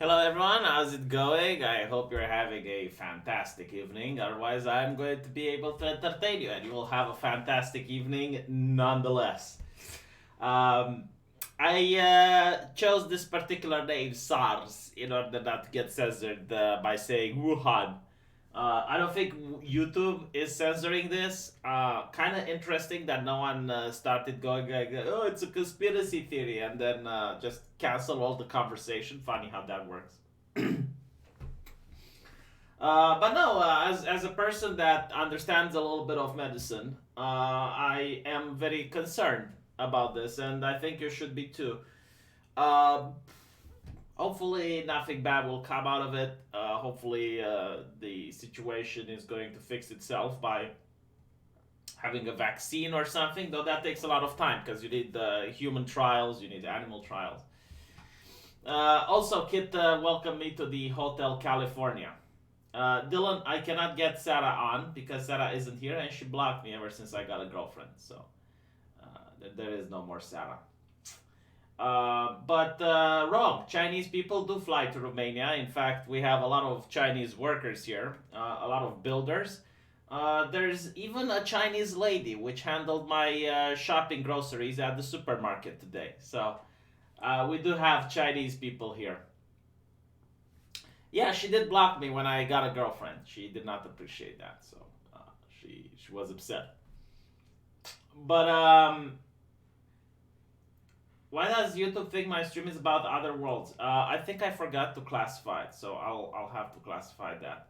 Hello everyone, how's it going? I hope you're having a fantastic evening. Otherwise, I'm going to be able to entertain you and you will have a fantastic evening nonetheless. Um, I chose this particular name, Saars, in order not to get censored by saying Wuhan. I don't think YouTube is censoring this. Kind of interesting that no one started going like, "Oh, it's a conspiracy theory," and then just cancel all the conversation. Funny how that works. But no, as a person that understands a little bit of medicine, I am very concerned about this, and I think you should be too. Uh, Hopefully nothing bad will come out of it. Hopefully the situation is going to fix itself by having a vaccine or something, though that takes a lot of time because you need human trials, you need animal trials. Also, Kit welcomed me to the Hotel California. Dylan, I cannot get Sarah on because Sarah isn't here and she blocked me ever since I got a girlfriend. So there is no more Sarah. But wrong. Chinese people do fly to Romania. In fact, we have a lot of Chinese workers here, a lot of builders. There's even a Chinese lady which handled my shopping groceries at the supermarket today. So we do have Chinese people here. Yeah, she did block me when I got a girlfriend. She did not appreciate that, so uh, she was upset. But why does YouTube think my stream is about other worlds? I think I forgot to classify it, so I'll have to classify that.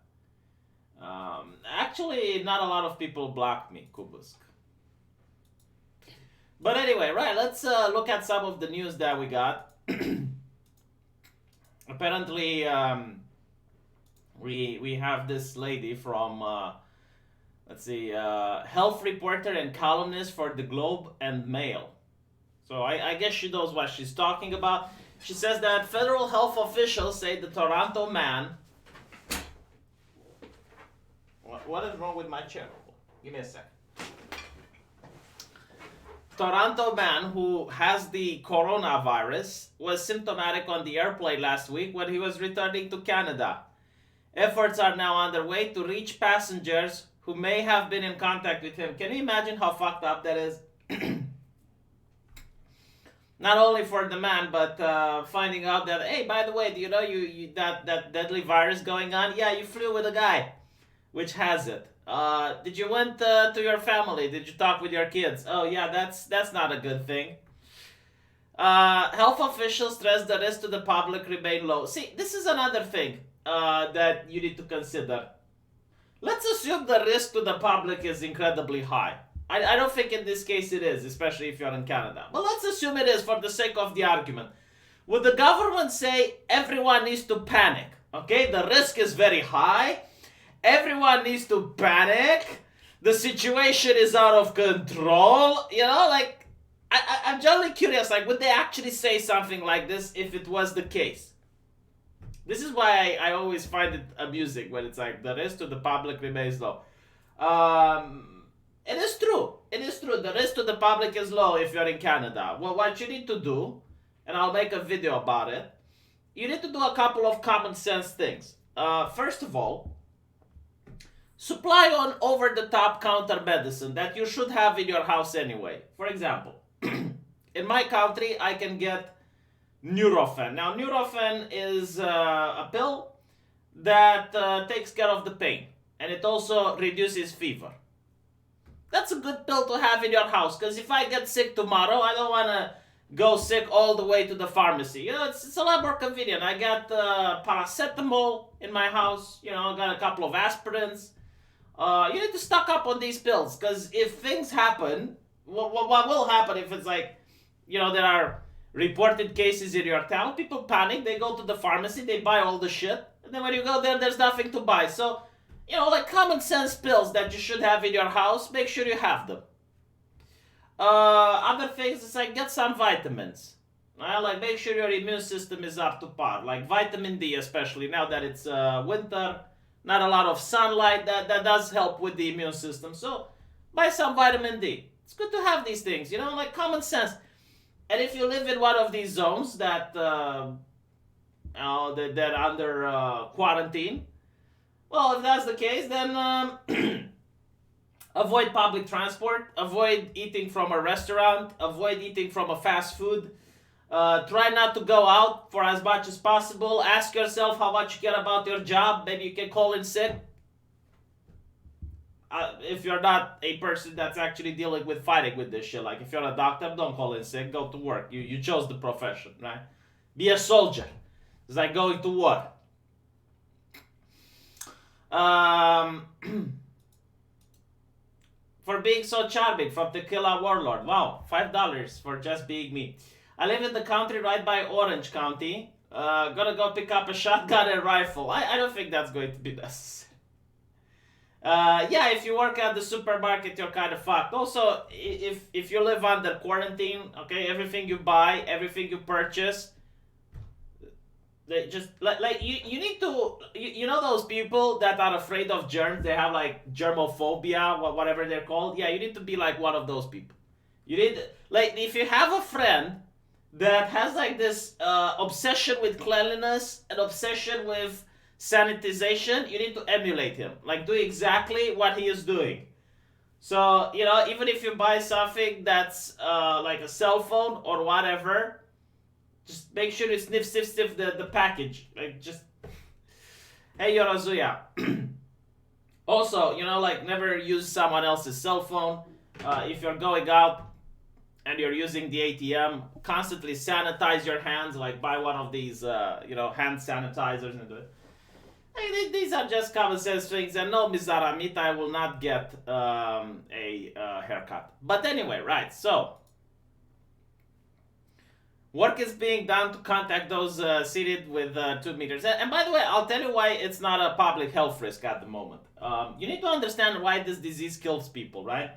Actually, not a lot of people blocked me, Kubusk. But anyway, right, let's look at some of the news that we got. Apparently, we have this lady from, let's see, health reporter and columnist for the Globe and Mail. So I guess she knows what she's talking about. She says that federal health officials say the Toronto man. What is wrong with my chair? Give me a sec. Toronto man who has the coronavirus was symptomatic on the airplane last week when he was returning to Canada. Efforts are now underway to reach passengers who may have been in contact with him. Can you imagine how fucked up that is? Not only for the man, but finding out that, hey, by the way, do you know you that deadly virus going on? Yeah, you flew with a guy which has it. Did you went to your family? Did you talk with your kids? Oh yeah, that's not a good thing. Health officials stress the risk to the public remain low. See, this is another thing that you need to consider. Let's assume the risk to the public is incredibly high. I don't think in this case it is, especially if you're in Canada. But let's assume it is for the sake of the argument. Would the government say everyone needs to panic? Okay, the risk is very high. Everyone needs to panic. The situation is out of control. You know, like, I'm generally curious, like, would they actually say something like this if it was the case? This is why I always find it amusing when it's like, the risk to the public remains low. It is true. It is true. The risk to the public is low if you're in Canada. Well, what you need to do, and I'll make a video about it, you need to do a couple of common sense things. First of all, supply on over-the-top counter medicine that you should have in your house anyway. For example, in my country, I can get Nurofen. Now, Nurofen is a pill that takes care of the pain, and it also reduces fever. That's a good pill to have in your house, because if I get sick tomorrow, I don't want to go sick all the way to the pharmacy. You know, it's a lot more convenient. I got paracetamol in my house. You know, I got a couple of aspirins. You need to stock up on these pills, because if things happen, what will happen if it's like, you know, there are reported cases in your town, people panic, they go to the pharmacy, they buy all the shit, and then when you go there, there's nothing to buy. So, you know, like common sense pills that you should have in your house, make sure you have them. Other things is like get some vitamins. Like make sure your immune system is up to par. Like vitamin D, especially now that it's winter, not a lot of sunlight. That does help with the immune system. So buy some vitamin D. It's good to have these things. You know, like common sense. And if you live in one of these zones that they're under quarantine. Well, if that's the case, then avoid public transport, avoid eating from a restaurant, avoid eating from a fast food. Try not to go out for as much as possible. Ask yourself how much you care about your job. Maybe you can call in sick. If you're not a person that's actually dealing with fighting with this shit, like if you're a doctor, don't call in sick. Go to work. You chose the profession, right? Be a soldier. It's like going to war. For being so charming from Tequila Warlord. Wow, $5 for just being me. I live in the country right by Orange County. Gonna go pick up a shotgun and rifle. I don't think that's going to be necessary. Yeah, if you work at the supermarket, you're kind of fucked. Also, if you live under quarantine, okay, everything you buy, everything you purchase, they just like you need to you know those people that are afraid of germs. They have like germophobia, whatever they're called. Yeah, you need to be like one of those people. You need, like, if you have a friend that has like this obsession with cleanliness, an obsession with sanitization, you need to emulate him. Like, do exactly what he is doing. So, you know, even if you buy something that's like a cell phone or whatever, just make sure you sniff the package. Like, just, hey, Yorozuya. Also, you know, like, never use someone else's cell phone. If you're going out and you're using the ATM, constantly sanitize your hands. Like, buy one of these, you know, hand sanitizers and do it. Hey, these are just common sense things, and no, Ms. Aramita, I will not get a haircut. But anyway, right, so work is being done to contact those seated with 2 meters. And by the way, I'll tell you why it's not a public health risk at the moment. You need to understand why this disease kills people, right?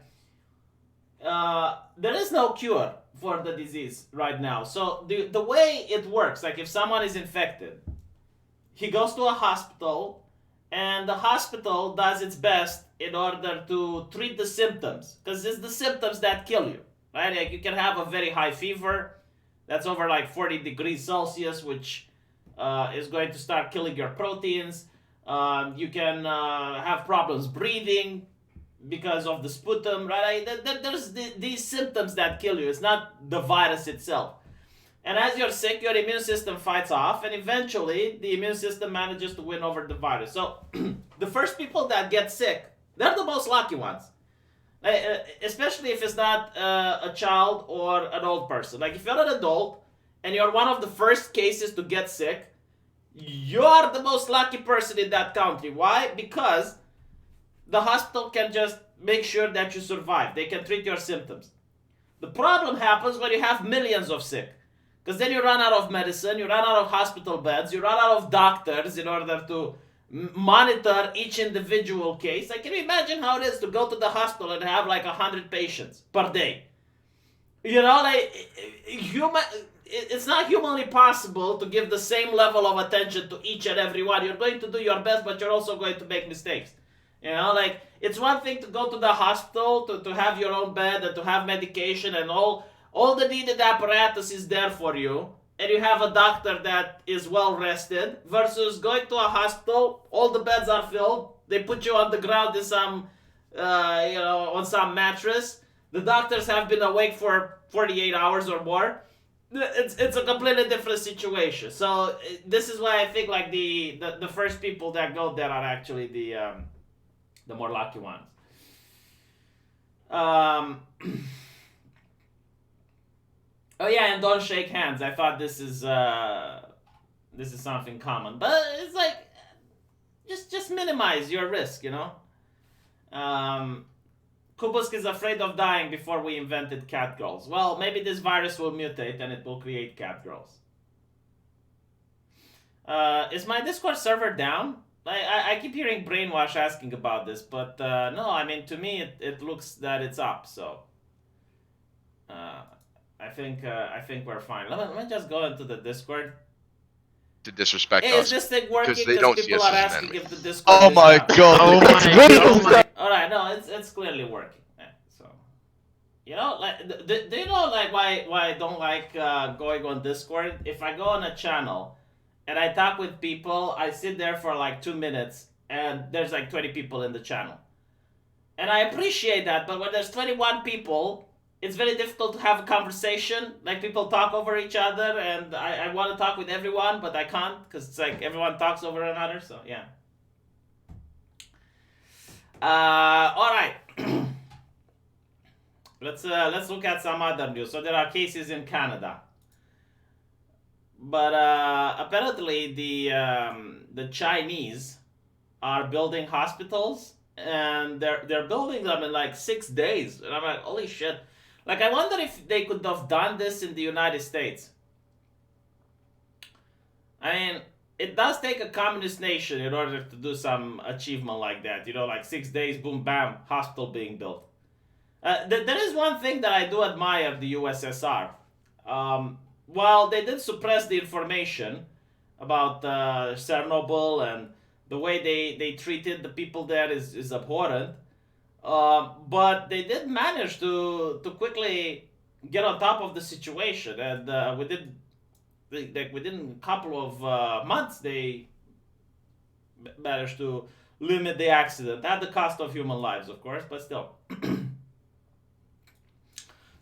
There is no cure for the disease right now. So the way it works, like if someone is infected, he goes to a hospital, and the hospital does its best in order to treat the symptoms, because it's the symptoms that kill you, right? Like, you can have a very high fever that's over like 40 degrees Celsius, which is going to start killing your proteins. You can have problems breathing because of the sputum, right? There's these symptoms that kill you. It's not the virus itself. And as you're sick, your immune system fights off, and eventually the immune system manages to win over the virus. So the first people that get sick, they're the most lucky ones. Especially if it's not a child or an old person. Like, if you're an adult and you're one of the first cases to get sick, you're the most lucky person in that country. Why? Because the hospital can just make sure that you survive. They can treat your symptoms. The problem happens when you have millions of sick. Because then you run out of medicine, you run out of hospital beds, you run out of doctors in order to monitor each individual case. Like, can you imagine how it is to go to the hospital and have like 100 patients per day? You know, like, it's not humanly possible to give the same level of attention to each and every one. You're going to do your best, but you're also going to make mistakes. You know, like, it's one thing to go to the hospital, to have your own bed and to have medication and all the needed apparatus is there for you, and you have a doctor that is well rested, versus going to a hospital, all the beds are filled, they put you on the ground in some, you know, on some mattress, the doctors have been awake for 48 hours or more. It's a completely different situation. So this is why I think like the first people that go there are actually the more lucky ones. Oh yeah, and don't shake hands. I thought this is something common, but it's like just minimize your risk, you know. Kubusk is afraid of dying before we invented cat girls. Well, maybe this virus will mutate and it will create cat girls. Is my Discord server down? I keep hearing Brainwash asking about this, but no, I mean, to me it looks that it's up, so I think we're fine. Let me just go into the Discord. To disrespect us. Is this thing working? Because they don't see people us are as asking an if the Discord Oh is my up. god! Oh my Alright, no, it's clearly working. Yeah, so, you know, like, do you know like why I don't like going on Discord? If I go on a channel and I talk with people. I sit there for like 2 minutes, and there's like 20 people in the channel. And I appreciate that, but when there's 21 people, it's very difficult to have a conversation. Like, people talk over each other, and I want to talk with everyone, but I can't, because it's like everyone talks over another, so yeah. Alright. Let's look at some other news. So there are cases in Canada. But apparently the Chinese are building hospitals, and they're building them in like 6 days. And I'm like, holy shit. Like, I wonder if they could have done this in the United States. I mean, it does take a communist nation in order to do some achievement like that. You know, like 6 days, boom, bam, hospital being built. There is one thing that I do admire the USSR. While they did suppress the information about Chernobyl, and the way they treated the people there is abhorrent, but they did manage to quickly get on top of the situation, and within a couple of months they managed to limit the accident at the cost of human lives, of course, but still.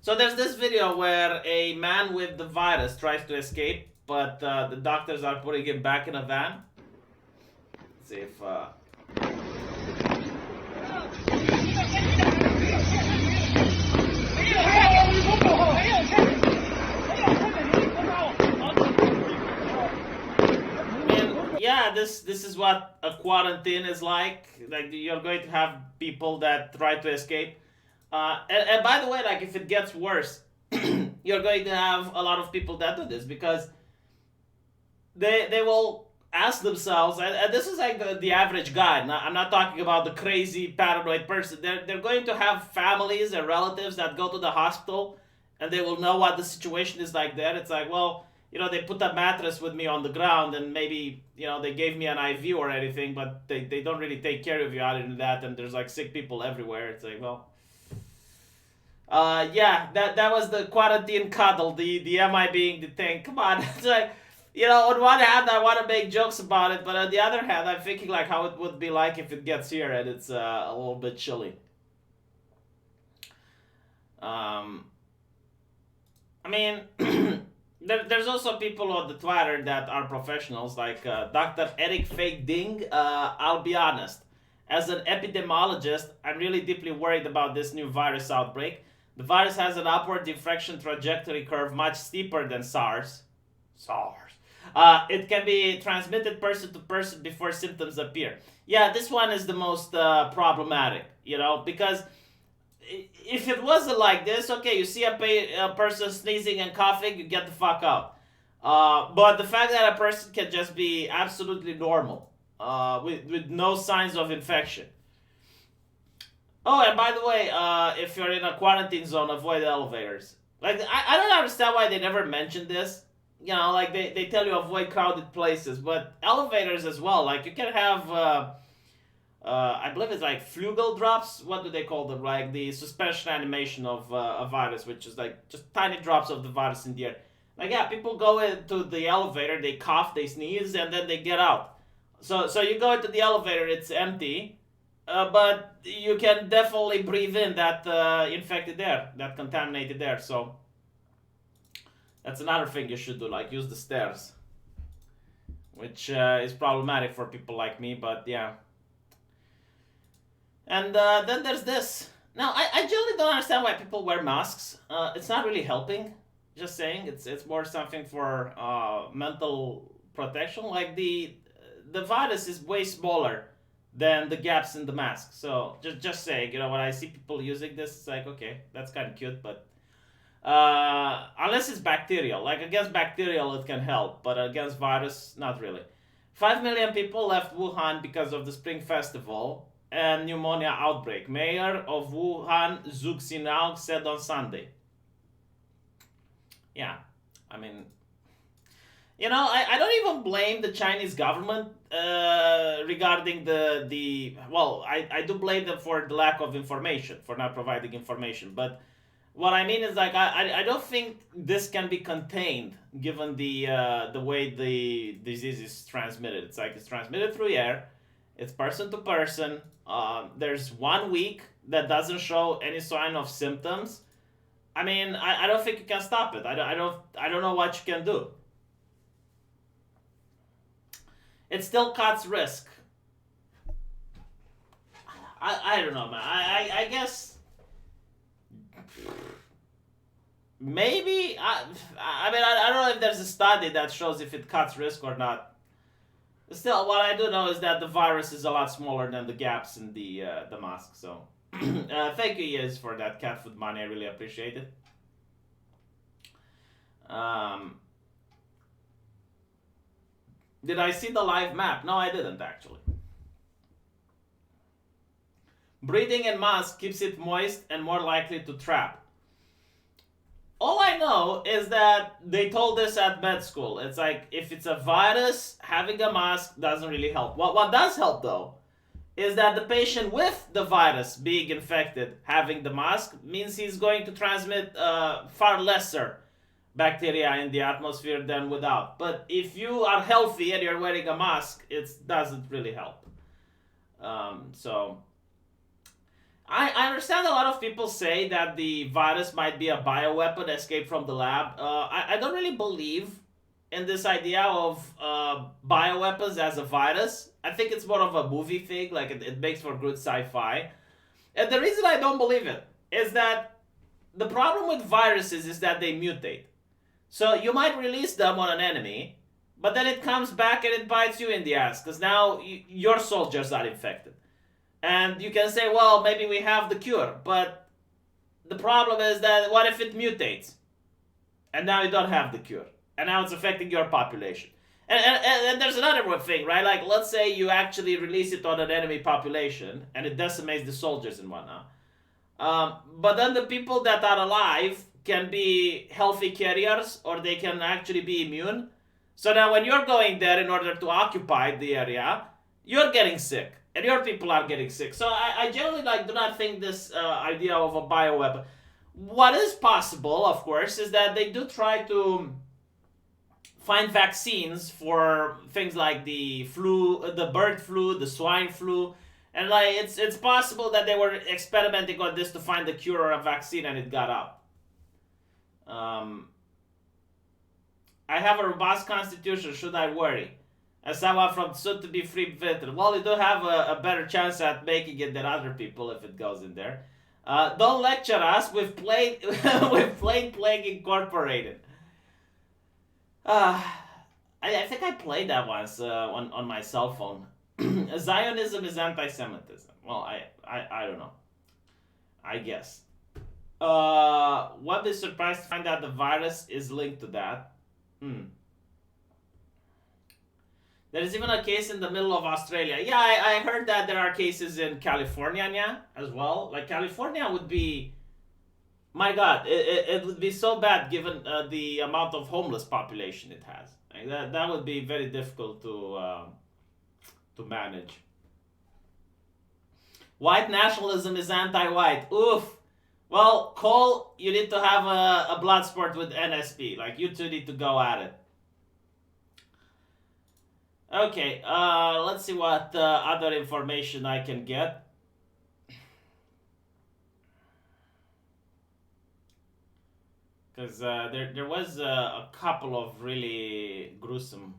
So there's this video where a man with the virus tries to escape, but the doctors are putting him back in a van. Let's see if... Yeah, this is what a quarantine is like. Like, you're going to have people that try to escape. And by the way, like, if it gets worse, you're going to have a lot of people that do this, because they will ask themselves, and this is like the average guy. I'm not talking about the crazy paranoid person. They're going to have families and relatives that go to the hospital, and they will know what the situation is like there. It's like, well, you know, they put a mattress with me on the ground, and maybe, you know, they gave me an IV or anything, but they don't really take care of you other than that, and there's like sick people everywhere. It's like, well... yeah, that was the quarantine cuddle, the MI being detained. Come on, it's like, you know, on one hand I want to make jokes about it, but on the other hand I'm thinking like how it would be like if it gets here and it's a little bit chilly. I mean, there's also people on the Twitter that are professionals, like Dr. Eric Fake Ding. I'll be honest, as an epidemiologist, I'm really deeply worried about this new virus outbreak. The virus has an upward infection trajectory curve much steeper than SARS. It can be transmitted person to person before symptoms appear. Yeah, this one is the most problematic, you know, because if it wasn't like this, okay, you see a person sneezing and coughing, you get the fuck out. But the fact that a person can just be absolutely normal, with no signs of infection. Oh, and by the way, if you're in a quarantine zone, avoid elevators. Like, I don't understand why they never mentioned this. You know, like, they tell you avoid crowded places, but elevators as well. Like, you can have, I believe it's like flugel drops. What do they call them? Like, the suspension animation of a virus, which is like just tiny drops of the virus in the air. Like, yeah, people go into the elevator, they cough, they sneeze, and then they get out. So you go into the elevator, it's empty. But you can definitely breathe in that infected air, that contaminated air. So that's another thing you should do, like use the stairs, which is problematic for people like me, but yeah. And then there's this. Now, I generally don't understand why people wear masks. It's not really helping. Just saying, it's more something for mental protection. Like, the virus is way smaller than the gaps in the mask. So just saying, you know, when I see people using this, it's like, okay, that's kind of cute, but unless it's bacterial. Like, against bacterial it can help, but against virus, not really. 5 million people left Wuhan because of the Spring Festival and pneumonia outbreak. Mayor of Wuhan, Zhu Xinao, said on Sunday. Yeah, I mean, you know, I don't even blame the Chinese government regarding the well, I do blame them for the lack of information, for not providing information, but what I mean is like I don't think this can be contained given the way the disease is transmitted. It's like it's transmitted through air, it's person to person. There's 1 week that doesn't show any sign of symptoms. I mean, I don't think you can stop it. I don't know what you can do. It still cuts risk. I don't know, man. I guess maybe I mean I don't know if there's a study that shows if it cuts risk or not. Still, what I do know is that the virus is a lot smaller than the gaps in the mask. So, thank you, Yes, for that cat food money. I really appreciate it. Did I see the live map? No, I didn't actually. Breathing in mask keeps it moist and more likely to trap. All I know is that they told this at med school. It's like if it's a virus, having a mask doesn't really help. What does help though is that the patient with the virus being infected having the mask means he's going to transmit far lesser bacteria in the atmosphere than without. But if you are healthy and you're wearing a mask, it doesn't really help. So I understand a lot of people say that the virus might be a bioweapon escaped from the lab. I don't really believe in this idea of bioweapons as a virus. I think it's more of a movie thing, like it makes for good sci-fi. And the reason I don't believe it is that the problem with viruses is that they mutate. So you might release them on an enemy, but then it comes back and it bites you in the ass, because now your soldiers are infected. And you can say, well, maybe we have the cure, but the problem is that what if it mutates? And now you don't have the cure. And now it's affecting your population. And there's another thing, right? Like, let's say you actually release it on an enemy population and it decimates the soldiers and whatnot. But then the people that are alive can be healthy carriers or they can actually be immune. So now when you're going there in order to occupy the area, you're getting sick. And your people are getting sick. So I generally do not think this idea of a bioweapon. What is possible, of course, is that they do try to find vaccines for things like the flu, the bird flu, the swine flu. And it's possible that they were experimenting on this to find a cure or a vaccine and it got out. I have a robust constitution. Should I worry? As someone from soon to be free veteran, well, you do have a better chance at making it than other people if it goes in there. Don't lecture us with plain with plain Plague Incorporated. I think I played that once on my cell phone. Zionism is anti-Semitism. Well, I don't know. I guess. Won't be surprised to find out the virus is linked to that. There is even a case in the middle of Australia. Yeah, I heard that there are cases in California as well. Like, California would be... My God, it would be so bad given the amount of homeless population it has. Like that would be very difficult to manage. White nationalism is anti-white. Oof. Well, Cole, you need to have a blood sport with NSP. Like, you two need to go at it. Okay, let's see what other information I can get. Because there was a couple of really gruesome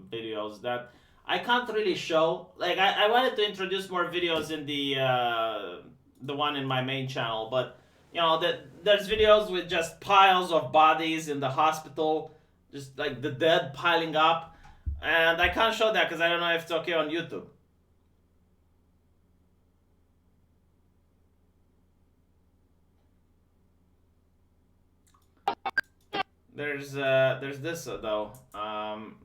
videos that I can't really show. Like, I wanted to introduce more videos in the one in my main channel, but you know, there's videos with just piles of bodies in the hospital, just like the dead piling up. And I can't show that because I don't know if it's okay on YouTube. There's this though.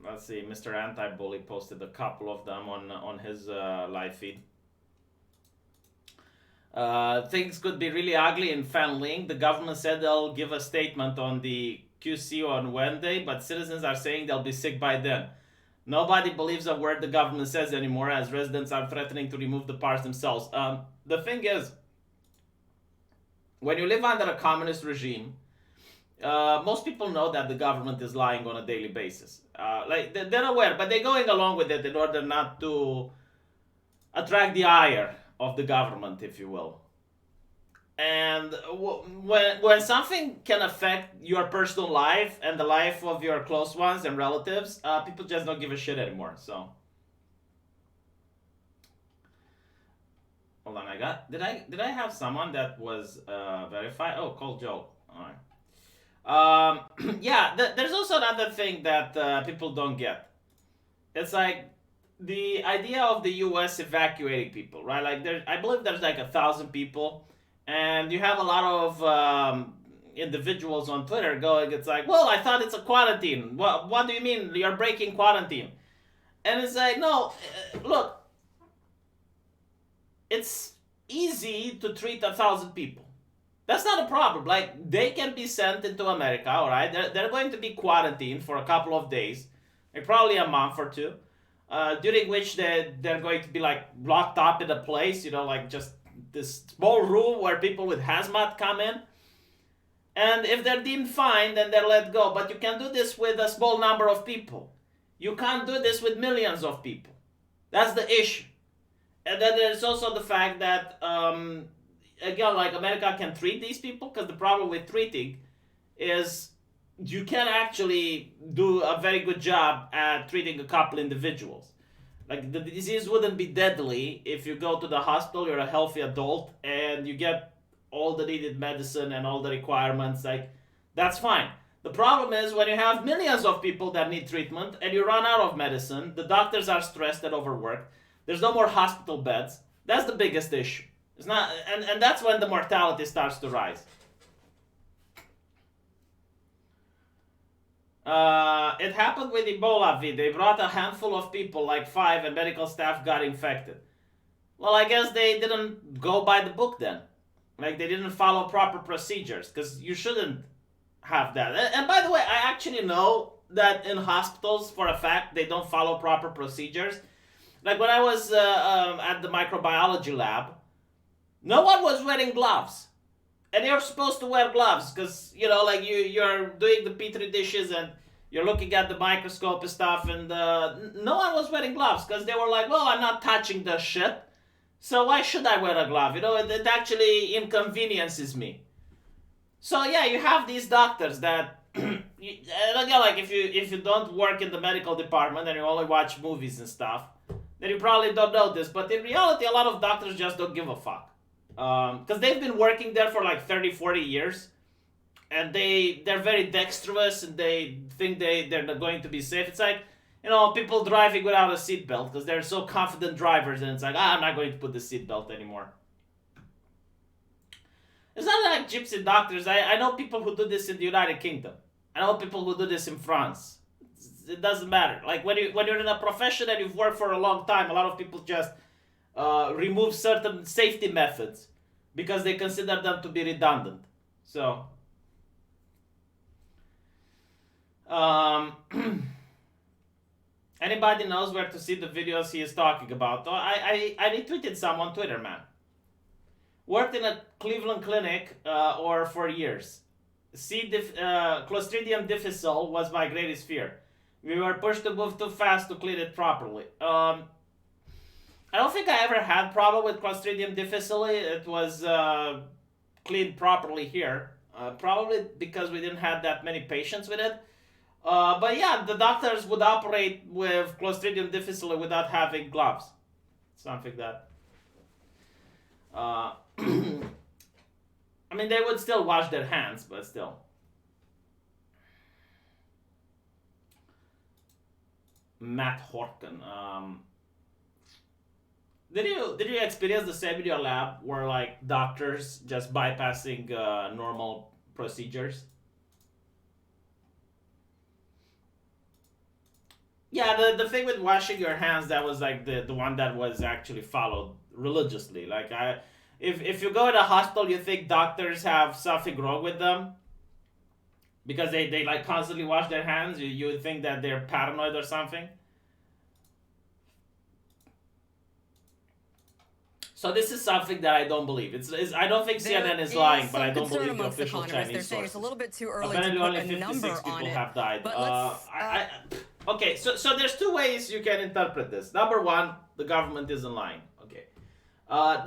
Let's see. Mr. Anti-Bully posted a couple of them on his live feed. Things could be really ugly in Fanling. The government said they'll give a statement on the QC on Wednesday, but citizens are saying they'll be sick by then. Nobody believes a word the government says anymore, as residents are threatening to remove the parts themselves. The thing is, when you live under a communist regime, most people know that the government is lying on a daily basis. Like they're aware, but they're going along with it in order not to attract the ire of the government, if you will. And when something can affect your personal life and the life of your close ones and relatives, people just don't give a shit anymore. So hold on, did I have someone that was verified? Oh, call Joe. All right. Yeah, there's also another thing that people don't get. It's like the idea of the U.S. evacuating people, right? Like I believe there's like 1,000 people, and you have a lot of individuals on Twitter going, it's like, well, I thought it's a quarantine. What do you mean you're breaking quarantine? And it's like, no, look, it's easy to treat 1,000 people. That's not a problem. Like, they can be sent into America, all right? They're going to be quarantined for a couple of days, like probably a month or two, during which they're going to be like locked up in a place, you know, like just this small room where people with hazmat come in. And if they're deemed fine, then they're let go. But you can do this with a small number of people. You can't do this with millions of people. That's the issue. And then there's also the fact that, again, like America can treat these people, because the problem with treating is you can actually do a very good job at treating a couple individuals. Like, the disease wouldn't be deadly if you go to the hospital, you're a healthy adult, and you get all the needed medicine and all the requirements. Like, that's fine. The problem is when you have millions of people that need treatment and you run out of medicine, the doctors are stressed and overworked, there's no more hospital beds. That's the biggest issue. It's not, and that's when the mortality starts to rise. It happened with Ebola, V. They brought a handful of people, like 5, and medical staff got infected. Well, I guess they didn't go by the book then. Like, they didn't follow proper procedures, because you shouldn't have that. And by the way, I actually know that in hospitals, for a fact, they don't follow proper procedures. Like, when I was at the microbiology lab, no one was wearing gloves. And you're supposed to wear gloves because, you know, like you're doing the petri dishes and you're looking at the microscope and stuff. And no one was wearing gloves because they were like, well, I'm not touching the shit. So why should I wear a glove? You know, it actually inconveniences me. So yeah, you have these doctors that, and again, like if you don't work in the medical department and you only watch movies and stuff, then you probably don't know this. But in reality, a lot of doctors just don't give a fuck. Because they've been working there for like 30, 40 years. And they're very dexterous and they think they're not going to be safe. It's like, you know, people driving without a seatbelt because they're so confident drivers. And it's like, I'm not going to put the seatbelt anymore. It's not like gypsy doctors. I know people who do this in the United Kingdom. I know people who do this in France. It doesn't matter. Like when you're in a profession and you've worked for a long time, a lot of people just remove certain safety methods because they consider them to be redundant. So, anybody knows where to see the videos he is talking about? Oh, I retweeted some on Twitter, man. Worked in a Cleveland clinic or for years. Clostridium difficile was my greatest fear. We were pushed to move too fast to clean it properly. I don't think I ever had problem with Clostridium difficile. It was cleaned properly here. Probably because we didn't have that many patients with it. But yeah, the doctors would operate with Clostridium difficile without having gloves. Something that... I mean, they would still wash their hands, but still. Matt Horkin. Did you experience the same in your lab where like doctors just bypassing normal procedures? Yeah, the thing with washing your hands, that was like the one that was actually followed religiously. Like if you go to a hospital, you think doctors have something wrong with them because they like constantly wash their hands. You would think that they're paranoid or something. So this is something that I don't believe. I don't think CNN is lying, but I don't believe the official Chinese They're saying it's a sources. little bit too early to Apparently, put only a 56 number people on it. have died. But let's. Okay, so there's two ways you can interpret this. Number one, the government isn't lying. Okay.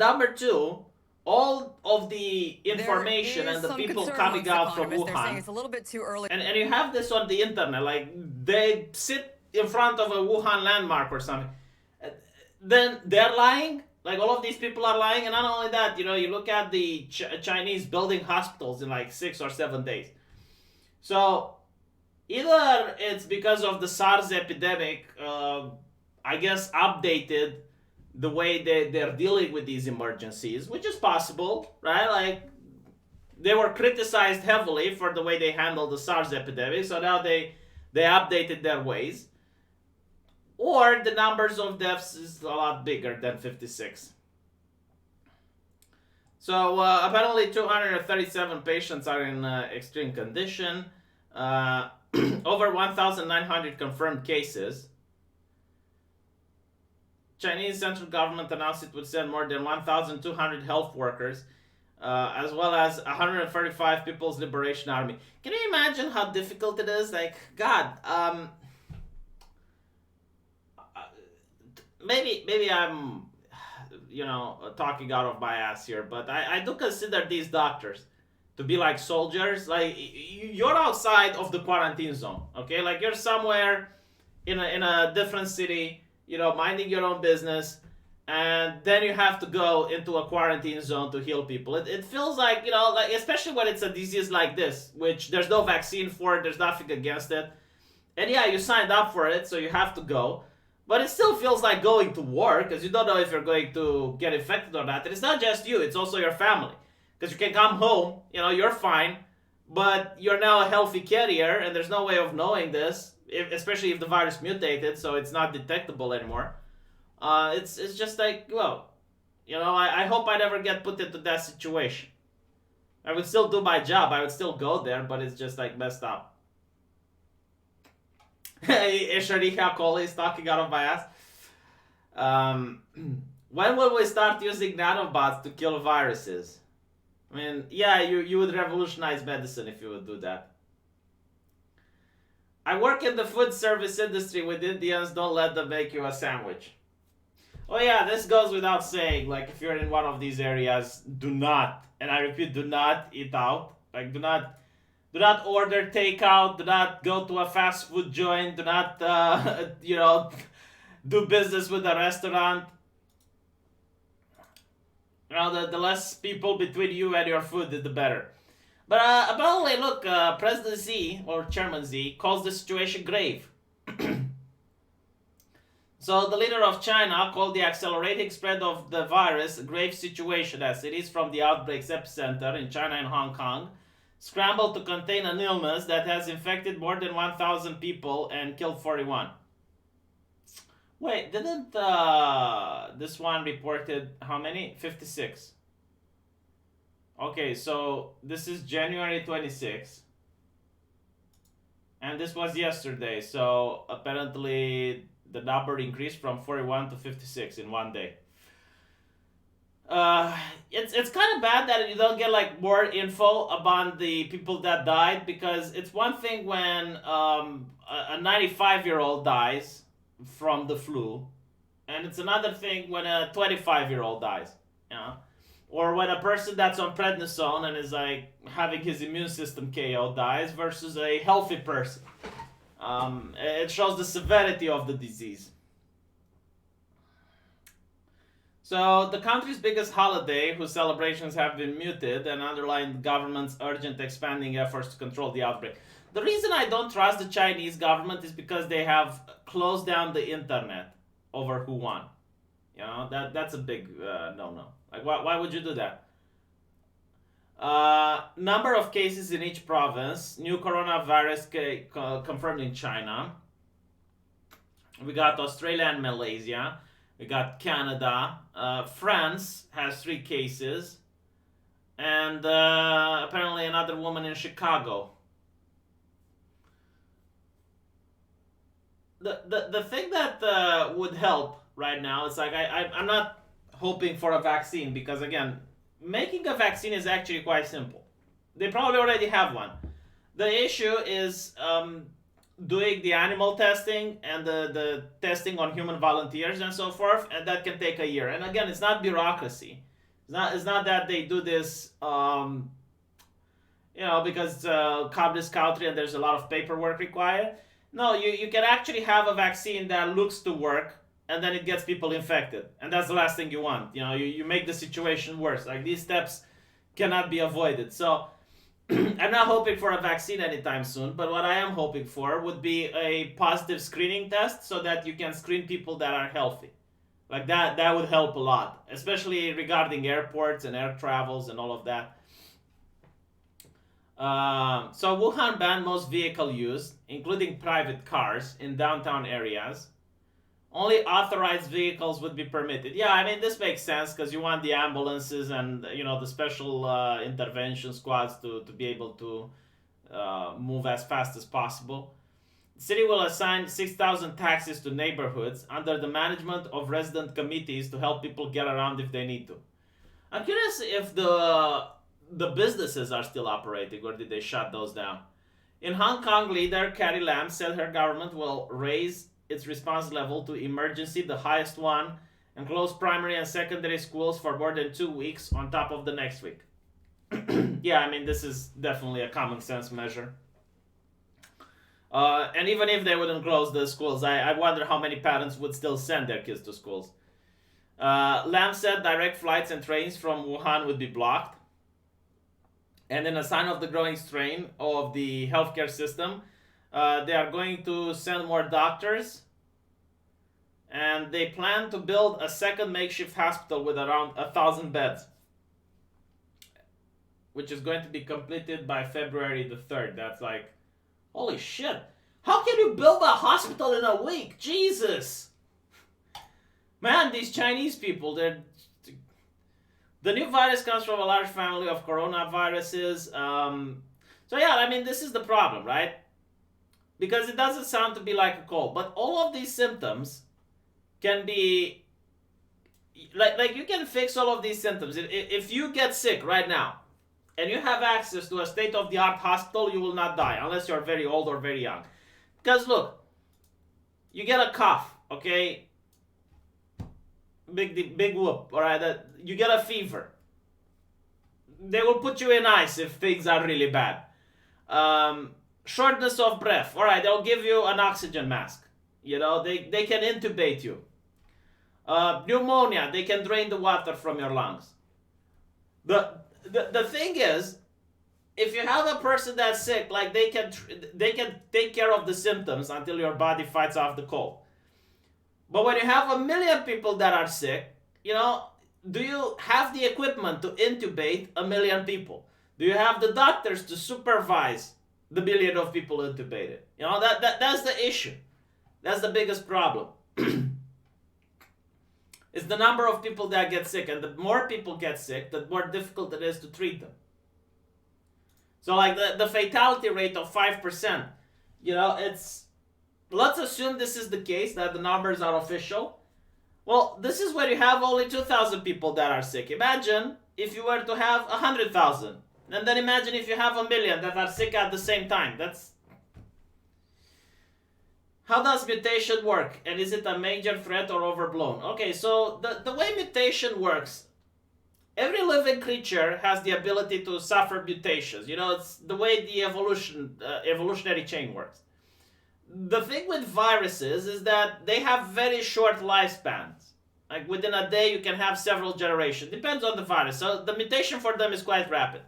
Number two, all of the information and the people coming out from Wuhan. They're saying it's a little bit too early. And you have this on the internet, like they sit in front of a Wuhan landmark or something. Then they're lying. Like all of these people are lying, and not only that, you look at the Chinese building hospitals in like 6 or 7 days. So either it's because of the SARS epidemic, I guess updated the way they're dealing with these emergencies, which is possible, right? Like they were criticized heavily for the way they handled the SARS epidemic, so now they updated their ways. Or the numbers of deaths is a lot bigger than 56. So apparently 237 patients are in extreme condition. Over 1,900 confirmed cases. Chinese central government announced it would send more than 1,200 health workers, as well as 135 People's Liberation Army. Can you imagine how difficult it is? Like, God, maybe I'm, talking out of my ass here, but I do consider these doctors to be like soldiers. Like, you're outside of the quarantine zone, okay? Like, you're somewhere in a different city, minding your own business, and then you have to go into a quarantine zone to heal people. It feels like, like, especially when it's a disease like this, which there's no vaccine for it, there's nothing against it. And yeah, you signed up for it, so you have to go. But it still feels like going to war, because you don't know if you're going to get infected or not. And it's not just you, it's also your family. Because you can come home, you're fine, but you're now a healthy carrier, and there's no way of knowing this, especially if the virus mutated, so it's not detectable anymore. It's just like, well, I hope I never get put into that situation. I would still do my job, I would still go there, but it's just like messed up. Esharika Kohli is talking out of my ass. When will we start using nanobots to kill viruses? I mean, yeah, you would revolutionize medicine if you would do that. I work in the food service industry with Indians, don't let them make you a sandwich. Oh yeah, this goes without saying, like if you're in one of these areas, do not, and I repeat, do not eat out. Like do not order takeout, do not go to a fast food joint, do not, do business with a restaurant. The less people between you and your food, the better. But apparently, look, President Xi, or Chairman Xi, calls the situation grave. So the leader of China called the accelerating spread of the virus a grave situation, as it is from the outbreak's epicenter in China and Hong Kong scrambled to contain an illness that has infected more than 1,000 people and killed 41. Wait, didn't this one reported how many? 56. Okay, so this is January 26th. And this was yesterday, so apparently the number increased from 41 to 56 in one day. It's kind of bad that you don't get like more info about the people that died, because it's one thing when a 95-year-old dies from the flu, and it's another thing when a 25-year-old dies, or when a person that's on prednisone and is like having his immune system KO dies versus a healthy person. It shows the severity of the disease. So the country's biggest holiday, whose celebrations have been muted, and underlined the government's urgent expanding efforts to control the outbreak. The reason I don't trust the Chinese government is because they have closed down the internet over who won. That's a big no-no. Like, why would you do that? Number of cases in each province. New coronavirus confirmed in China. We got Australia and Malaysia. We got Canada. France has 3 cases. And apparently another woman in Chicago. The thing that would help right now is like I'm not hoping for a vaccine because, again, making a vaccine is actually quite simple. They probably already have one. The issue is doing the animal testing and the testing on human volunteers and so forth, and that can take a year. And again, it's not bureaucracy. It's not that they do this, because communist country and there's a lot of paperwork required. No, you can actually have a vaccine that looks to work, and then it gets people infected, and that's the last thing you want. You make the situation worse. Like, these steps cannot be avoided. So I'm not hoping for a vaccine anytime soon, but what I am hoping for would be a positive screening test so that you can screen people that are healthy. Like, that would help a lot, especially regarding airports and air travels and all of that. So Wuhan banned most vehicle use, including private cars, in downtown areas. Only authorized vehicles would be permitted. Yeah, I mean, this makes sense because you want the ambulances and the special intervention squads to be able to move as fast as possible. The city will assign 6,000 taxis to neighborhoods under the management of resident committees to help people get around if they need to. I'm curious if the businesses are still operating, or did they shut those down? In Hong Kong, leader Carrie Lam said her government will raise its response level to emergency, the highest one, and close primary and secondary schools for more than 2 weeks on top of the next week. Yeah, I mean, this is definitely a common sense measure. And even if they wouldn't close the schools, I wonder how many parents would still send their kids to schools. Lam said direct flights and trains from Wuhan would be blocked. And in a sign of the growing strain of the healthcare system, they are going to send more doctors, and they plan to build a second makeshift hospital with around 1,000 beds, which is going to be completed by February the 3rd. That's like, holy shit. How can you build a hospital in a week? Jesus. Man, these Chinese people, the new virus comes from a large family of coronaviruses. So yeah, I mean, this is the problem, right? Because it doesn't sound to be like a cold, but all of these symptoms can be like you can fix all of these symptoms. If you get sick right now and you have access to a state-of-the-art hospital, you will not die unless you're very old or very young. Because look, you get a cough, okay? Big whoop, all right? You get a fever. They will put you in ice if things are really bad. Shortness of breath. All right, they'll give you an oxygen mask. They can intubate you. Pneumonia, they can drain the water from your lungs. The thing is, if you have a person that's sick, like they can take care of the symptoms until your body fights off the cold. But when you have 1 million people that are sick, do you have the equipment to intubate 1 million people? Do you have the doctors to supervise the million of people intubated? That's the issue. That's the biggest problem. It's the number of people that get sick, and the more people get sick, the more difficult it is to treat them. So like the fatality rate of 5%, let's assume this is the case, that the numbers are official. Well, this is where you have only 2,000 people that are sick. Imagine if you were to have 100,000. And then imagine if you have 1 million that are sick at the same time. How does mutation work? And is it a major threat or overblown? Okay, so the way mutation works, every living creature has the ability to suffer mutations. It's the way the evolutionary chain works. The thing with viruses is that they have very short lifespans. Like within a day you can have several generations. Depends on the virus. So the mutation for them is quite rapid.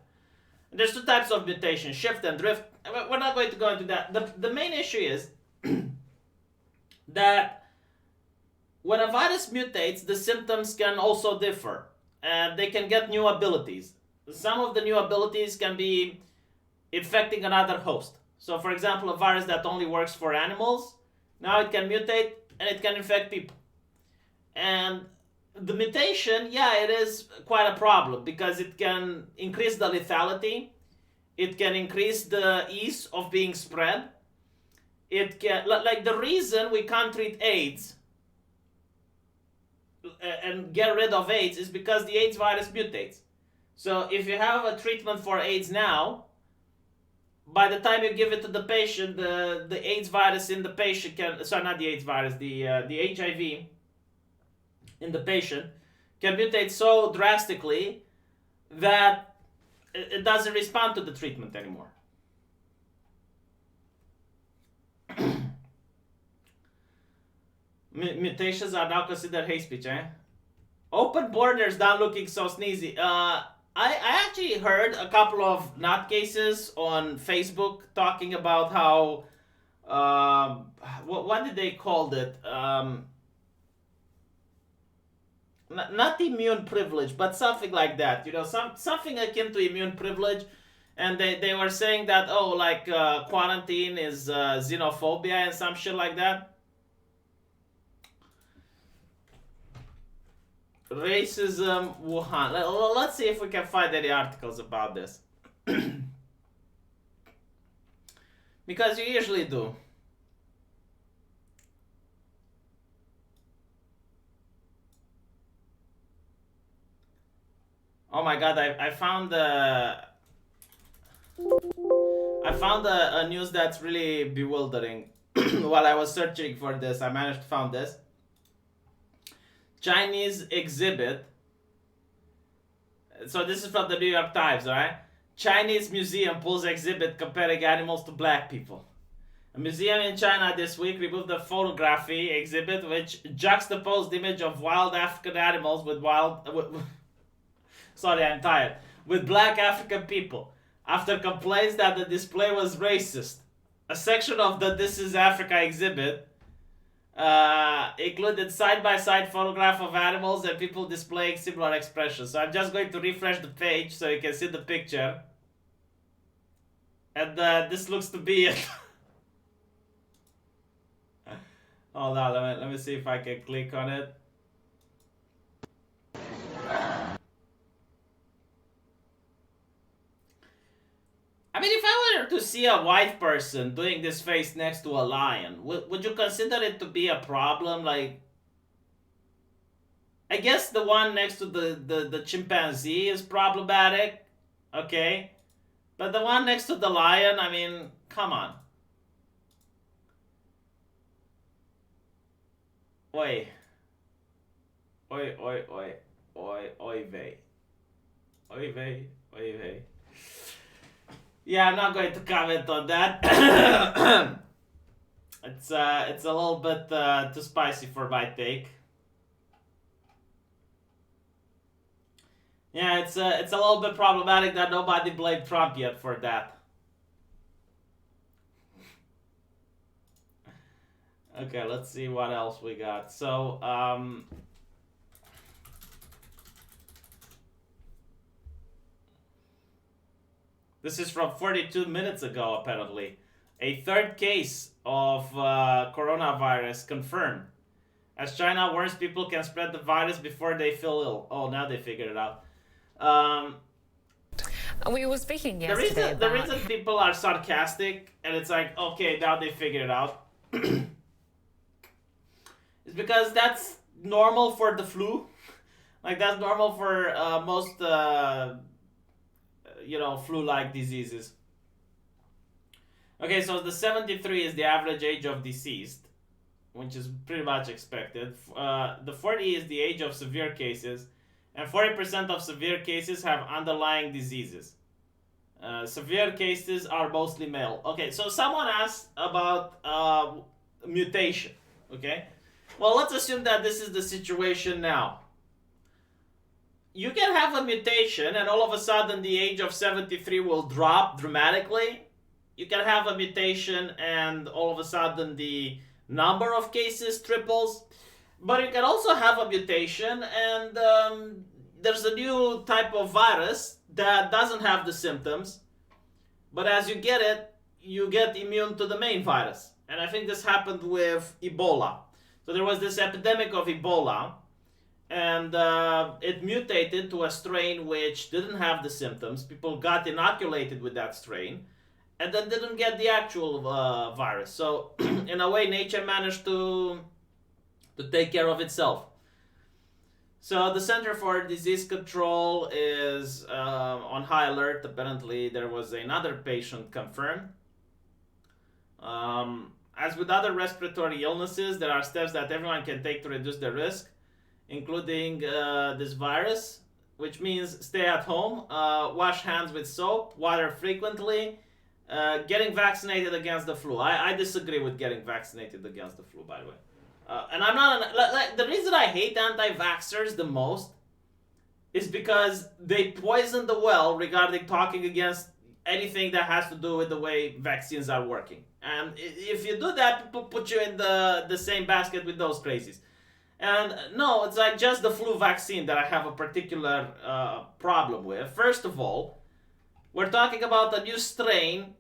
And there's two types of mutation, shift and drift. We're not going to go into that. The main issue is that when a virus mutates, the symptoms can also differ. And they can get new abilities. Some of the new abilities can be infecting another host. So for example, a virus that only works for animals, now it can mutate and it can infect people. And the mutation, yeah, it is quite a problem because it can increase the lethality, it can increase the ease of being spread. It can, like the reason we can't treat AIDS and get rid of AIDS is because the AIDS virus mutates. So if you have a treatment for AIDS now, by the time you give it to the patient, the AIDS virus in the patient can, sorry, not the AIDS virus, the HIV in the patient can mutate so drastically that it doesn't respond to the treatment anymore. Mutations are now considered hate speech, eh? Open borders not looking so sneezy. I actually heard a couple of nutcases on Facebook talking about how, what did they call it? Not immune privilege, but something like that. You know, something akin to immune privilege. And they were saying that, oh, like quarantine is xenophobia and some shit like that. Racism, Wuhan. Let's see if we can find any articles about this. Because you usually do. Oh my god, I found a news that's really bewildering. While I was searching for this, I managed to find this. Chinese exhibit. So this is from the New York Times, alright? Chinese museum pulls exhibit comparing animals to black people. A museum in China this week removed a photography exhibit which juxtaposed the image of wild African animals with sorry, I'm tired. With black African people, after complaints that the display was racist. A section of the This is Africa exhibit included side-by-side photograph of animals and people displaying similar expressions. So I'm just going to refresh the page so you can see the picture. And this looks to be it. Hold on, let me see if I can click on it. I mean, if I were to see a white person doing this face next to a lion, would you consider it to be a problem? Like, I guess the one next to the chimpanzee is problematic, okay? But the one next to the lion, I mean, come on. Oi. Oi, oi, oi. Oi, oi, vey. Oi, vey. Oi, vey. Yeah, I'm not going to comment on that. It's a little bit too spicy for my take. Yeah, it's a little bit problematic that nobody blamed Trump yet for that. Okay, let's see what else we got. So, this is from 42 minutes ago, apparently. A third case of coronavirus confirmed. As China warns people can spread the virus before they feel ill. Oh, now they figured it out. We were speaking yesterday the reason people are sarcastic and it's like, okay, now they figured it out. It's because that's normal for the flu. Like, that's normal for most flu-like diseases. Okay, so the 73 is the average age of deceased, which is pretty much expected. The 40 is the age of severe cases, and 40% of severe cases have underlying diseases. Severe cases are mostly male. Okay, so someone asked about mutation, okay? Well, let's assume that this is the situation now. You can have a mutation and all of a sudden the age of 73 will drop dramatically. You can have a mutation and all of a sudden the number of cases triples. But you can also have a mutation and there's a new type of virus that doesn't have the symptoms. But as you get it, you get immune to the main virus. And I think this happened with Ebola. So there was this epidemic of Ebola. And it mutated to a strain which didn't have the symptoms. People got inoculated with that strain and then didn't get the actual virus. So in a way, nature managed to take care of itself. So the Center for Disease Control is on high alert. Apparently, there was another patient confirmed. As with other respiratory illnesses, there are steps that everyone can take to reduce the risk, including this virus, which means stay at home, wash hands with soap, water frequently, getting vaccinated against the flu. I disagree with getting vaccinated against the flu, by the way. And I'm not like the reason I hate anti-vaxxers the most is because they poison the well regarding talking against anything that has to do with the way vaccines are working. And if you do that, people put you in the same basket with those crazies. And no, it's like just the flu vaccine that I have a particular problem with. First of all, we're talking about a new strain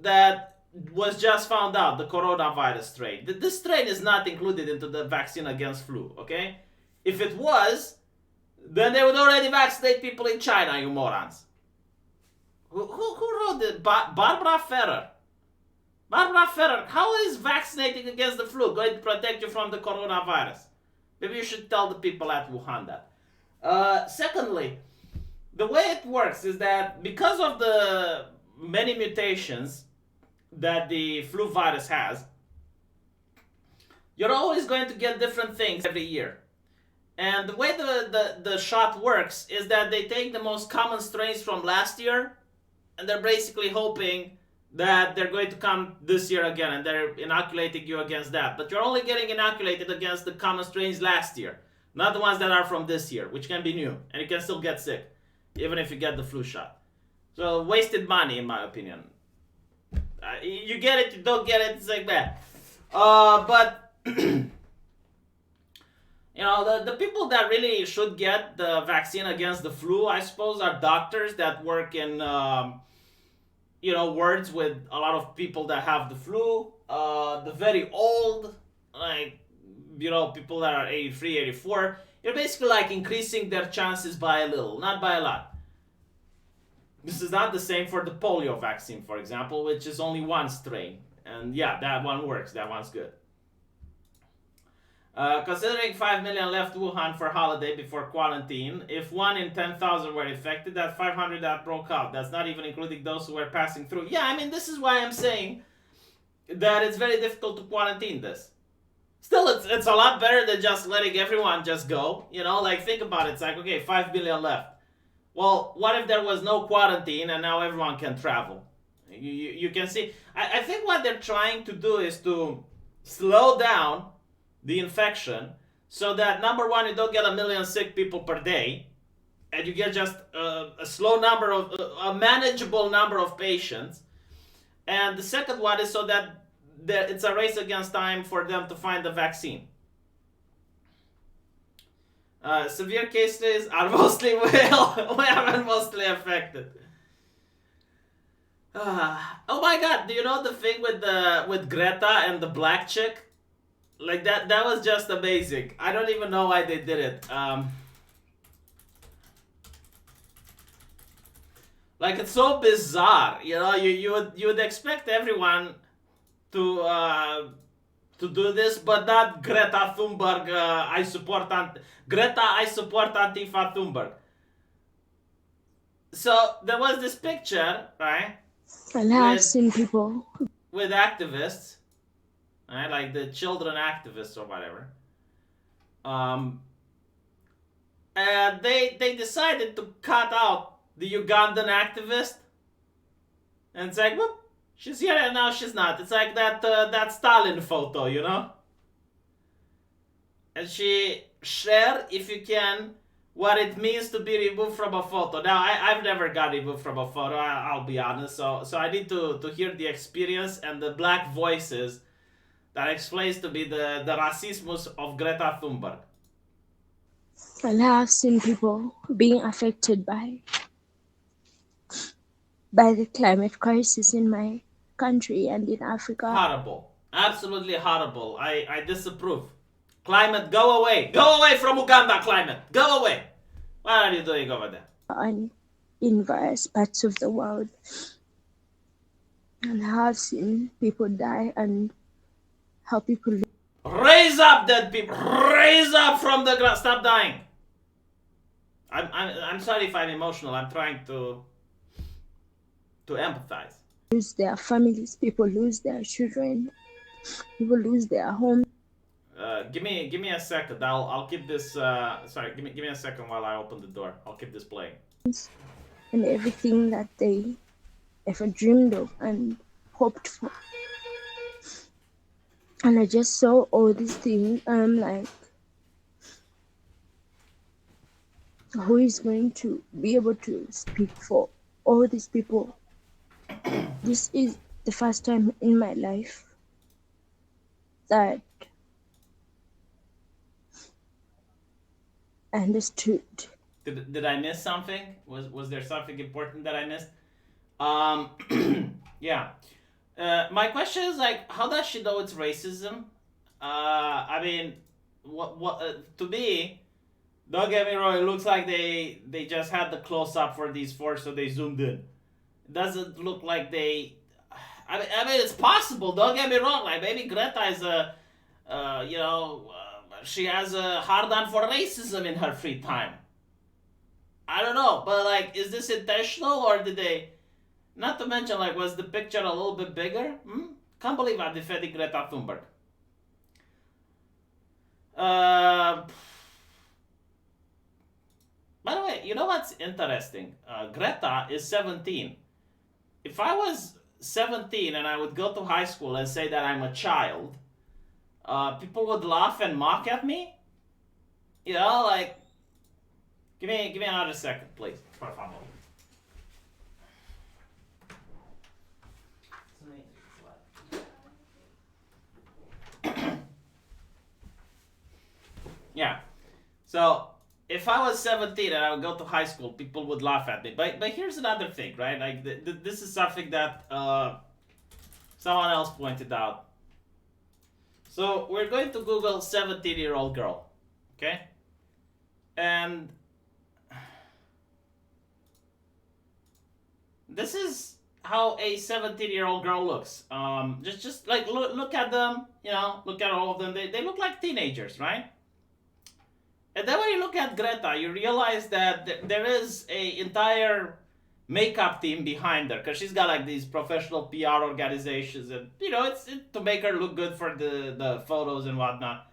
that was just found out, the coronavirus strain. This strain is not included into the vaccine against flu, okay? If it was, then they would already vaccinate people in China, you morons. Who wrote it? Barbara Ferrer. Barbara Ferrer, how is vaccinating against the flu going to protect you from the coronavirus? Maybe you should tell the people at Wuhan that. Secondly, the way it works is that because of the many mutations that the flu virus has, you're always going to get different things every year. And the way the shot works is that they take the most common strains from last year, and they're basically hoping that they're going to come this year again, and they're inoculating you against that. But you're only getting inoculated against the common strains last year, not the ones that are from this year, which can be new, and you can still get sick, even if you get the flu shot. So wasted money, in my opinion. You get it, you don't get it, it's like that. But you know, the people that really should get the vaccine against the flu, I suppose, are doctors that work in wards with a lot of people that have the flu, the very old, like, people that are 83, 84. You're basically like increasing their chances by a little, not by a lot. This is not the same for the polio vaccine, for example, which is only one strain. And yeah, that one works. That one's good. Considering 5 million left Wuhan for holiday before quarantine, if 1 in 10,000 were infected, that's 500 that broke out. That's not even including those who were passing through. Yeah, I mean, this is why I'm saying that it's very difficult to quarantine this. Still, it's a lot better than just letting everyone just go. Like, think about it. It's like, okay, 5 million left. Well, what if there was no quarantine and now everyone can travel? You can see. I think what they're trying to do is to slow down the infection so that, number one, you don't get 1 million sick people per day, and you get just a slow number of, a manageable number of patients. And the second one is so that it's a race against time for them to find the vaccine. Severe cases are mostly women mostly affected. Oh my god, do you know the thing with Greta and the black chick? Like that was just amazing. I don't even know why they did it. Like, it's so bizarre, you would expect everyone to do this, but not Greta Thunberg. I support Antifa Thunberg. So there was this picture, right? And I have seen people with activists, right? Like the children activists or whatever. And they decided to cut out the Ugandan activist, and it's like, whoop, she's here and now she's not. It's like that Stalin photo, And she share, if you can, what it means to be removed from a photo. Now, I've never got removed from a photo, I'll be honest. So I need to hear the experience and the black voices that explains to me the racismus of Greta Thunberg. And I have seen people being affected by the climate crisis in my country and in Africa. Horrible. Absolutely horrible. I disapprove. Climate, go away. Go away from Uganda, climate. Go away. What are you doing over there? And in various parts of the world. And I have seen people die and how people live. Raise up, dead people. Raise up from the ground. Stop dying. I'm sorry if I'm emotional. I'm trying to empathize. Lose their families, people lose their children, people lose their homes. Give me a second. I'll keep this. Sorry, give me a second while I open the door. I'll keep this playing. And everything that they ever dreamed of and hoped for. And I just saw all these things, and I'm like, who is going to be able to speak for all these people? This is the first time in my life that I understood. Did I miss something? Was there something important that I missed? Yeah. My question is like, how does she know it's racism? I mean, what to me? Don't get me wrong. It looks like they just had the close up for these four, so they zoomed in. It doesn't look like they. I mean, it's possible. Don't get me wrong. Like maybe Greta is a, she has a hard on for racism in her free time. I don't know, but like, is this intentional or did they? Not to mention, like, was the picture a little bit bigger? Can't believe I'm defending Greta Thunberg. By the way, you know what's interesting? Greta is 17. If I was 17 and I would go to high school and say that I'm a child, people would laugh and mock at me. You know, like, give me another second, please. Por favor. Yeah. So if I was 17 and I would go to high school, people would laugh at me. But here's another thing, right? Like this is something that someone else pointed out. So we're going to Google 17-year-old girl, okay? And this is how a 17-year-old girl looks. Just like look at them, you know, look at all of them. They look like teenagers, right? And then when you look at Greta, you realize that there is a entire makeup team behind her, because she's got like these professional PR organizations, and you know it's to make her look good for the photos and whatnot.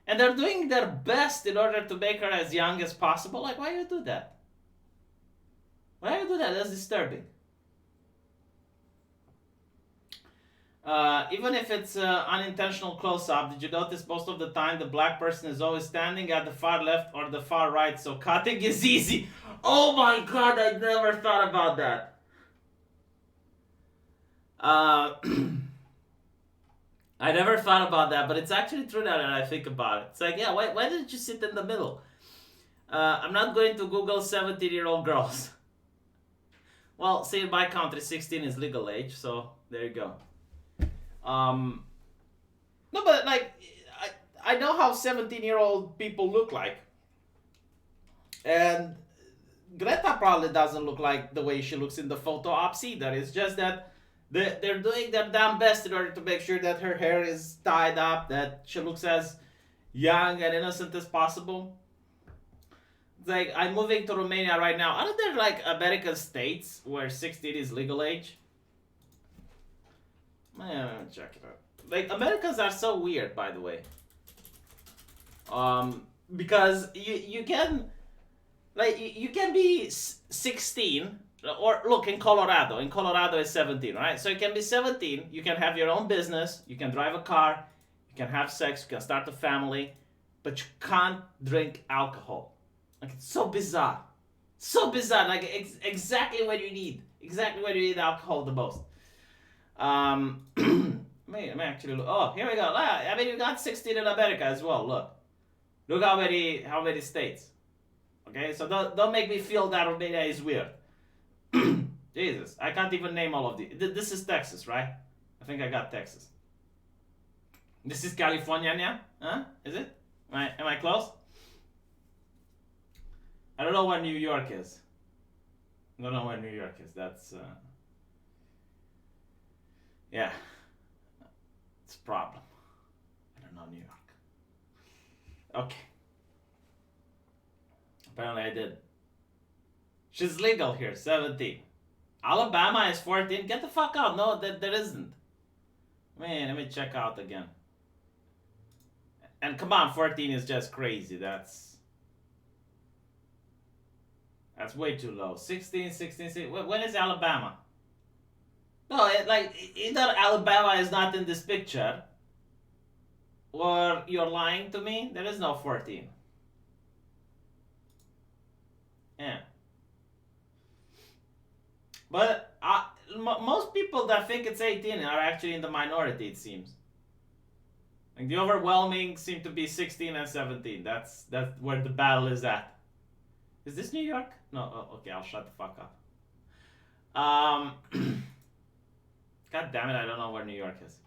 And they're doing their best in order to make her as young as possible. Like, why do you do that? Why do you do that? That's disturbing. Even if it's unintentional close-up, did you notice most of the time the black person is always standing at the far left or the far right, so cutting is easy? Oh my god, I never thought about that. I never thought about that, but it's actually true now that I think about it. It's like, yeah, why didn't you sit in the middle? I'm not going to Google 17-year-old girls. Well, see, in my country, 16 is legal age, so there you go. No, but like, I know how 17-year-old people look like. And Greta probably doesn't look like the way she looks in the photo ops either. It's just that they're doing their damn best in order to make sure that her hair is tied up, that she looks as young and innocent as possible. It's like, I'm moving to Romania right now. Aren't there like American states where 16 is legal age? Yeah, check it out. Like, Americans are so weird, by the way. Because you can, like, you can be 16, or look, in Colorado is 17, right? So you can be 17, you can have your own business, you can drive a car, you can have sex, you can start a family, but you can't drink alcohol. Like, it's so bizarre. So bizarre, like, exactly what you need. Exactly what you need alcohol the most. May actually look. Oh, here we go. I mean, you got 16 in America as well. Look how many states. Okay, so don't make me feel that Romania is weird. Jesus, I can't even name all of these. This is Texas, right? I think I got Texas. This is California, yeah? Huh? Is it? Am I close? I don't know where New York is. I don't know where New York is. That's yeah, it's a problem. I don't know New York. Okay. Apparently I did. She's legal here, 17. Alabama is 14. Get the fuck out. No, there isn't. Man, let me check out again. And come on, 14 is just crazy. That's way too low. 16, 16, 16. When is Alabama? No, either Alabama is not in this picture, or you're lying to me. There is no 14. Yeah. But most people that think it's 18 are actually in the minority, it seems. Like the overwhelming seem to be 16 and 17. That's where the battle is at. Is this New York? No. Oh, okay, I'll shut the fuck up. God damn it, I don't know where New York is.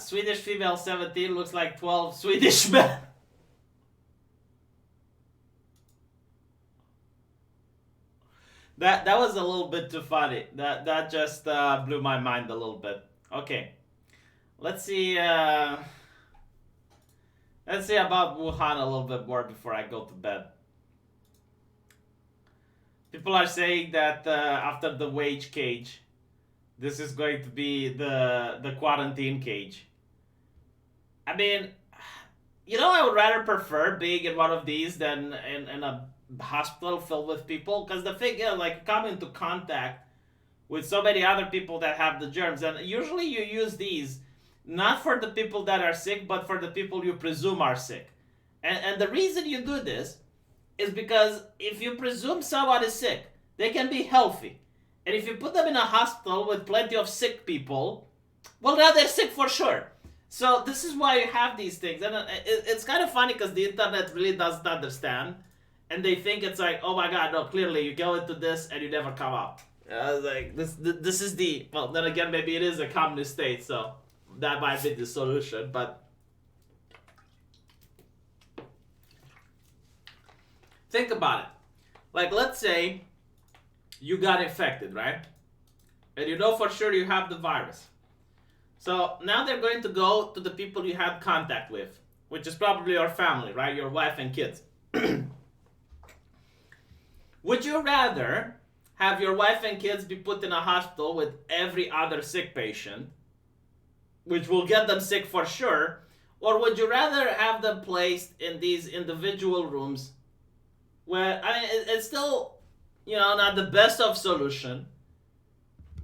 Swedish female 17 looks like 12 Swedish men. That was a little bit too funny. That just blew my mind a little bit. Okay, let's see. Let's see about Wuhan a little bit more before I go to bed. People are saying that after the wage cage, this is going to be the quarantine cage. I mean, you know, I would rather prefer being in one of these than in a hospital filled with people, because the thing is, like, come into contact with so many other people that have the germs, and usually you use these not for the people that are sick, but for the people you presume are sick. And the reason you do this is because if you presume someone is sick, they can be healthy. And if you put them in a hospital with plenty of sick people, well, now they're sick for sure. So this is why you have these things. And it's kind of funny because the internet really doesn't understand. And they think it's like, oh my god, no, clearly you go into this and you never come out. Like this is the, well, then again, maybe it is a communist state, so that might be the solution, but think about it. Like, let's say you got infected, right? And you know for sure you have the virus. So now they're going to go to the people you had contact with, which is probably your family, right? Your wife and kids. Would you rather have your wife and kids be put in a hospital with every other sick patient, which will get them sick for sure, or would you rather have them placed in these individual rooms where, I mean, it's still, you know, not the best of solution,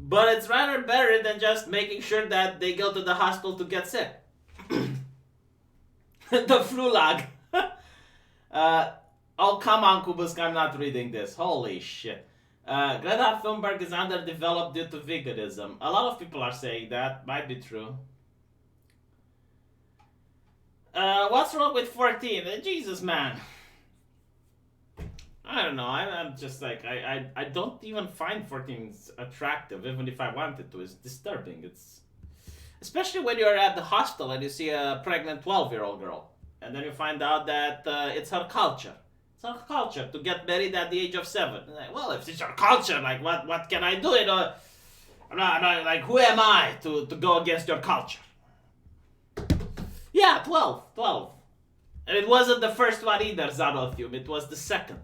but it's rather better than just making sure that they go to the hospital to get sick. The flu lag. Oh, come on, Kubusk, I'm not reading this. Holy shit. Greta Thunberg is underdeveloped due to veganism. A lot of people are saying that. Might be true. What's wrong with 14? Jesus, man. I don't know. I'm just like, I don't even find 14 attractive, even if I wanted to. It's disturbing. It's especially when you're at the hospital and you see a pregnant 12-year-old girl. And then you find out that it's her culture. It's her culture to get married at the age of 7. Like, well, if it's your culture, like, what can I do? You know, I'm not, like, who am I to go against your culture? Yeah, 12. And it wasn't the first one either, Zanothium. It was the second.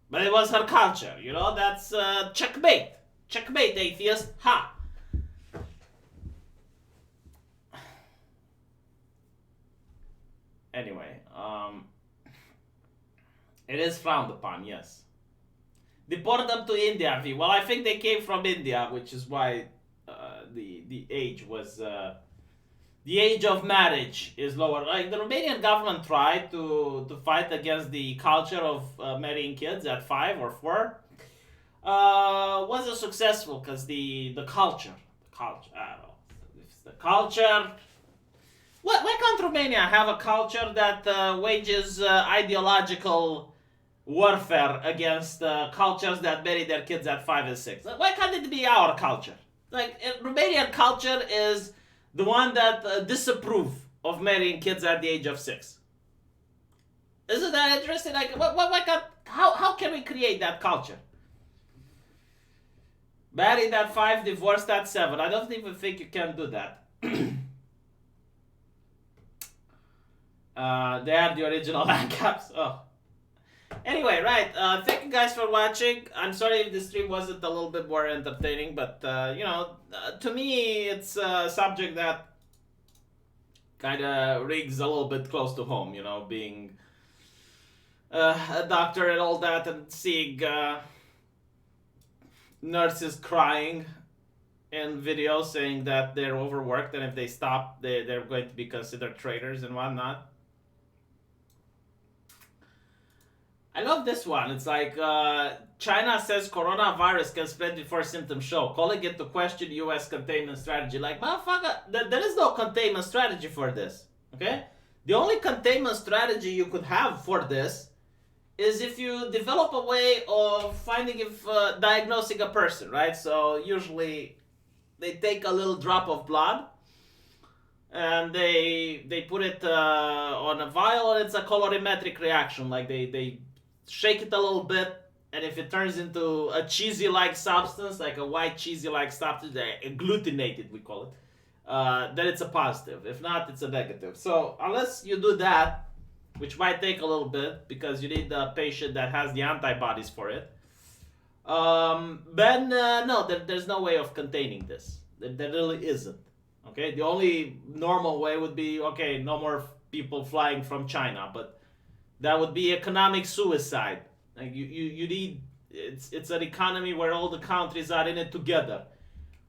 But it was her culture, you know? That's checkmate. Checkmate, atheist. Ha! Anyway, it is frowned upon, yes. Deport them to India, V. Well, I think they came from India, which is why the age was... the age of marriage is lower. Like, the Romanian government tried to fight against the culture of marrying kids at 5 or 4. Wasn't successful because the culture, I don't know. It's the culture... Why can't Romania have a culture that wages ideological warfare against cultures that marry their kids at 5 and 6? Why can't it be our culture? Like, Romanian culture is the one that disapprove of marrying kids at the age of 6. Isn't that interesting? Like, why can't, how can we create that culture? Married at 5, divorced at 7. I don't even think you can do that. They are the original handcuffs. Oh. Anyway, right. Thank you guys for watching. I'm sorry if the stream wasn't a little bit more entertaining, but you know, to me, it's a subject that kind of rings a little bit close to home. You know, being a doctor and all that, and seeing nurses crying in videos saying that they're overworked, and if they stop, they're going to be considered traitors and whatnot. I love this one. It's like, China says coronavirus can spread before symptoms show, calling into question U.S. containment strategy. Like, motherfucker, there is no containment strategy for this, okay? The only containment strategy you could have for this is if you develop a way of finding if, diagnosing a person, right? So usually they take a little drop of blood and they put it on a vial, and it's a colorimetric reaction. Like they shake it a little bit, and if it turns into a cheesy-like substance, like a white cheesy-like substance, agglutinated we call it, then it's a positive. If not, it's a negative. So unless you do that, which might take a little bit because you need a patient that has the antibodies for it, then no, there's no way of containing this. There really isn't. Okay, the only normal way would be, okay, no more people flying from China, but that would be economic suicide. Like you need, it's an economy where all the countries are in it together.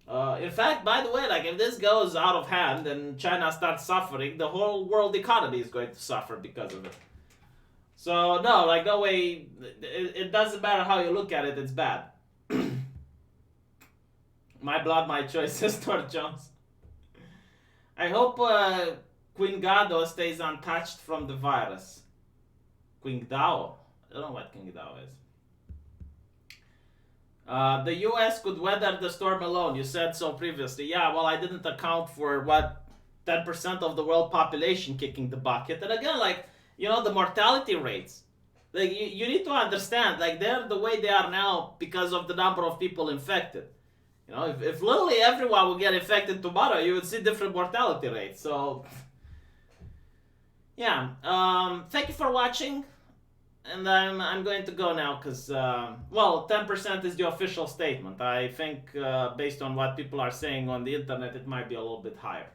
In fact, by the way, like if this goes out of hand and China starts suffering, the whole world economy is going to suffer because of it. So no, like no way, it doesn't matter how you look at it, it's bad. My blood, my choice, says Tor Jones. I hope Queen Gado stays untouched from the virus. Queen Dao? I don't know what Queen Dao is. The US could weather the storm alone. You said so previously. Yeah, well, I didn't account for what 10% of the world population kicking the bucket. And again, like, you know, the mortality rates. Like, you need to understand, like, they're the way they are now because of the number of people infected. You know, if literally everyone would get infected tomorrow, you would see different mortality rates. So, yeah. Thank you for watching. And I'm going to go now because, well, 10% is the official statement. I think based on what people are saying on the internet, it might be a little bit higher.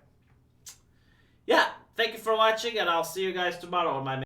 Yeah, thank you for watching, and I'll see you guys tomorrow on my